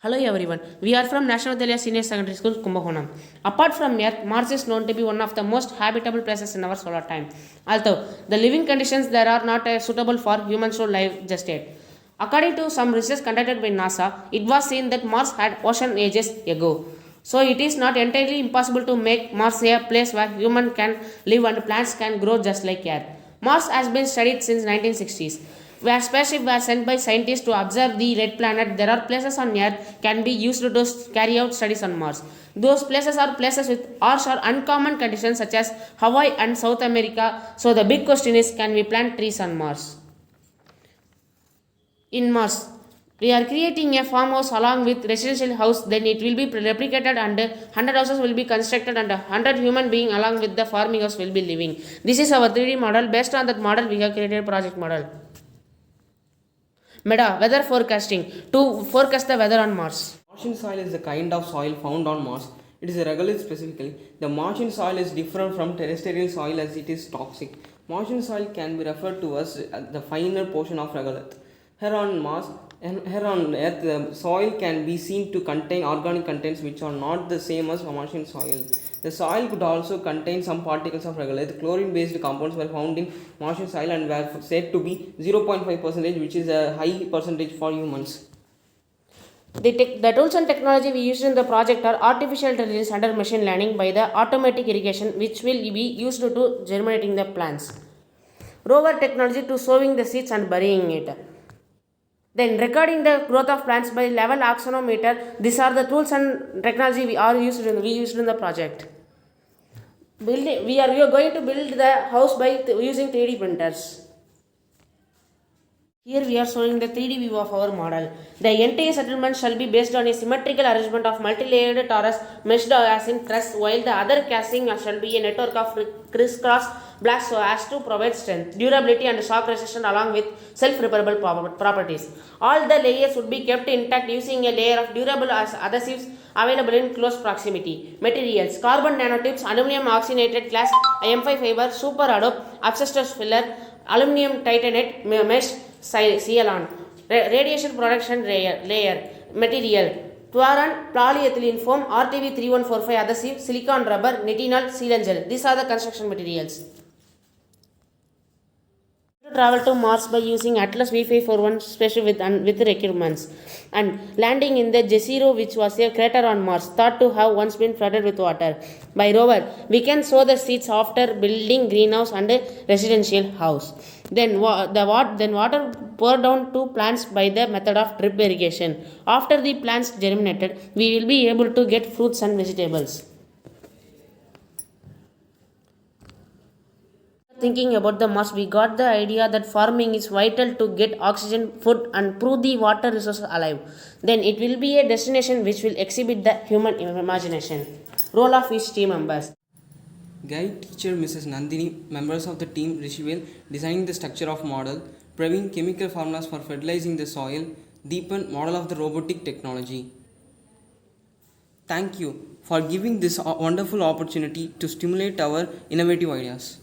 Hello everyone, we are from National Vidyalaya Senior Secondary School, Kumbakonam. Apart from Earth, Mars is known to be one of the most habitable places in our solar time. Although the living conditions there are not suitable for humans to live just yet. According to some research conducted by NASA, it was seen that Mars had ocean ages ago. So it is not entirely impossible to make Mars a place where humans can live and plants can grow just like Earth. Mars has been studied since 1960s where spaceships were sent by scientists to observe the red planet. There are places on Earth can be used to carry out studies on Mars. Those places are places with harsh or uncommon conditions such as Hawaii and South America. So the big question is, can we plant trees on Mars? In Mars, we are creating a farmhouse along with residential house, then it will be replicated and 100 houses will be constructed and 100 human beings along with the farming house will be living. This is our 3D model. Based on that model, we have created a project model. MEDA, weather forecasting, to forecast the weather on Mars. Martian soil is the kind of soil found on Mars. It is a regolith specifically. The Martian soil is different from terrestrial soil as it is toxic. Martian soil can be referred to as the finer portion of regolith. Here on Mars and here on Earth, the soil can be seen to contain organic contents which are not the same as Martian soil. The soil could also contain some particles of regolith. Chlorine-based compounds were found in Martian soil and were said to be 0.5%, which is a high percentage for humans. The tools and technology we used in the project are artificial intelligence under machine learning by the automatic irrigation which will be used to germinating the plants. Rover technology to sowing the seeds and burying it. Then recording the growth of plants by level axonometer. These are the tools and technology we used in the project. We are going to build the house by using 3D printers. Here we are showing the 3D view of our model. The entire settlement shall be based on a symmetrical arrangement of multi-layered torus meshed as in truss, while the other casing shall be a network of crisscross blocks so as to provide strength, durability and shock resistance along with self-repairable properties. All the layers would be kept intact using a layer of durable adhesives available in close proximity. Materials: carbon nanotubes, aluminum oxygenated glass, M5 fiber, super adobe, asbestos filler, aluminum titanate mesh, Ceylon, radiation protection layer, material, Tuaran, polyethylene foam, RTV 3145 adhesive, silicon rubber, nitinol, sealant gel. These are the construction materials. Travel to Mars by using Atlas V541 spaceship with requirements and landing in the Jezero, which was a crater on Mars thought to have once been flooded with water. By rover, we can sow the seeds after building greenhouse and a residential house. Then water poured down to plants by the method of drip irrigation. After the plants germinated, we will be able to get fruits and vegetables. Thinking about the Mars, we got the idea that farming is vital to get oxygen, food and prove the water resources alive. Then it will be a destination which will exhibit the human imagination. Role of each team members. Guide teacher Mrs. Nandini, members of the team Rishivel designing the structure of model, Praveen chemical formulas for fertilizing the soil, Deepan model of the robotic technology. Thank you for giving this wonderful opportunity to stimulate our innovative ideas.